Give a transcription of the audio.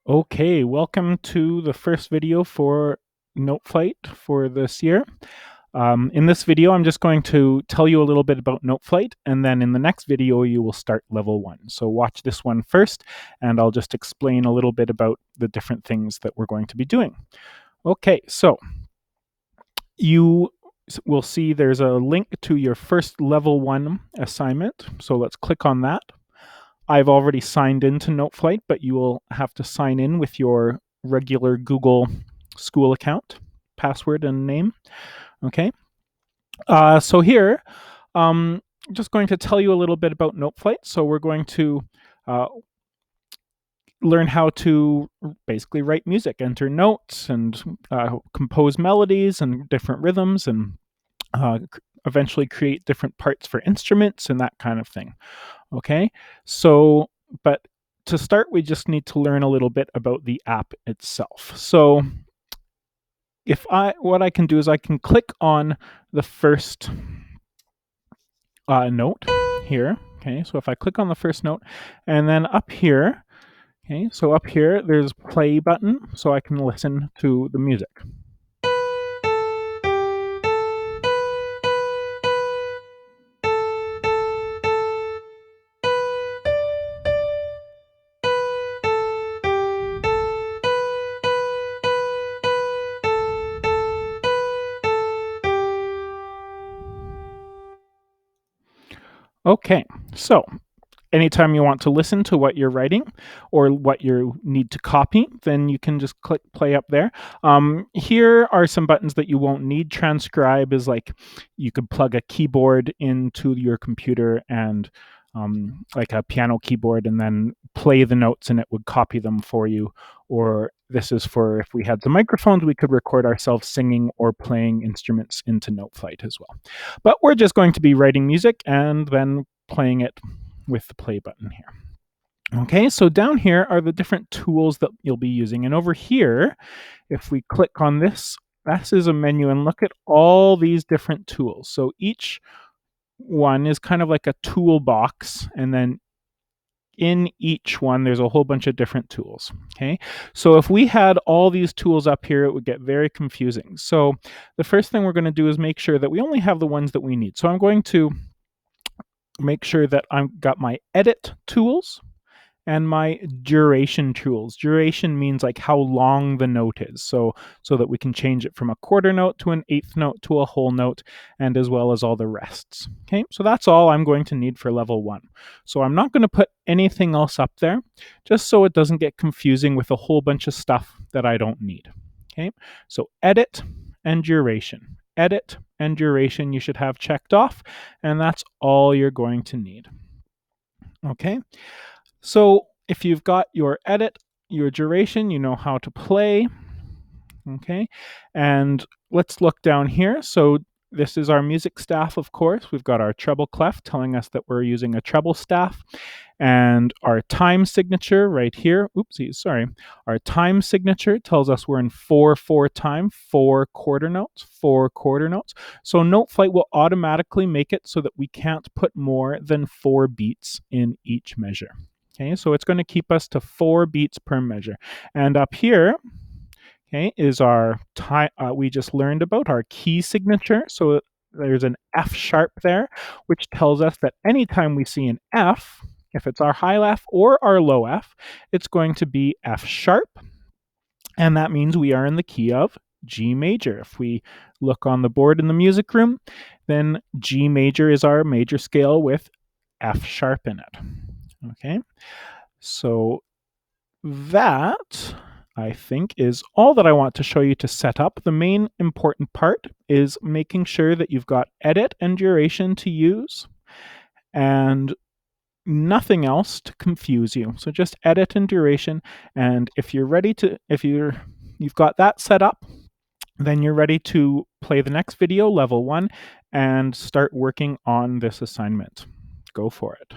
Okay, welcome to the first video for Noteflight for this year. In this video, I'm just going to tell you a little bit about Noteflight, and then in the next video, you will start level 1. So watch this one first, and I'll just explain a little bit about the different things that we're going to be doing. Okay, so you will see there's a link to your first level 1 assignment. So let's click on that. I've already signed into Noteflight, but you will have to sign in with your regular Google school account, password and name. Okay. So here, I'm just going to tell you a little bit about Noteflight. So we're going to learn how to basically write music, enter notes, and compose melodies and different rhythms, and eventually create different parts for instruments and that kind of thing. Okay, so, but to start, we just need to learn a little bit about the app itself. So what I can do is I can click on the first note here. Okay, so if I click on the first note, and then up here, okay, so up here, there's play button, so I can listen to the music. Okay, so anytime you want to listen to what you're writing or what you need to copy, then you can just click play up there. Here are some buttons that you won't need. Transcribe is like you could plug a keyboard into your computer and like a piano keyboard, and then play the notes and it would copy them for you. Or this is for if we had some microphones, we could record ourselves singing or playing instruments into Noteflight as well. But we're just going to be writing music and then playing it with the play button here. Okay, so down here are the different tools that you'll be using. And over here, if we click on this is a menu, and look at all these different tools. So each one is kind of like a toolbox, and then in each one, there's a whole bunch of different tools. Okay, so if we had all these tools up here, it would get very confusing. So the first thing we're going to do is make sure that we only have the ones that we need. So I'm going to make sure that I've got my edit tools and my duration tools. Duration means like how long the note is, so that we can change it from a quarter note to an eighth note to a whole note, and as well as all the rests. Okay, so that's all I'm going to need for level 1. So I'm not going to put anything else up there, just so it doesn't get confusing with a whole bunch of stuff that I don't need. Okay, so edit and duration. Edit and duration you should have checked off, and that's all you're going to need. Okay, so if you've got your edit, your duration, you know how to play. Okay, and let's look down here. So this is our music staff, of course. We've got our treble clef telling us that we're using a treble staff, and our time signature right here. Oopsies, sorry. Our time signature tells us we're in 4/4 time, 4 quarter notes, 4 quarter notes. So Noteflight will automatically make it so that we can't put more than 4 beats in each measure. Okay, so it's going to keep us to 4 beats per measure. And up here, okay, is our time we just learned about, our key signature. So there's an F sharp there, which tells us that anytime we see an F, if it's our high F or our low F, it's going to be F sharp. And that means we are in the key of G major. If we look on the board in the music room, then G major is our major scale with F sharp in it. Okay, so that, I think, is all that I want to show you to set up. The main important part is making sure that you've got edit and duration to use, and nothing else to confuse you. So just edit and duration, and if you've got that set up, then you're ready to play the next video, level 1, and start working on this assignment. Go for it.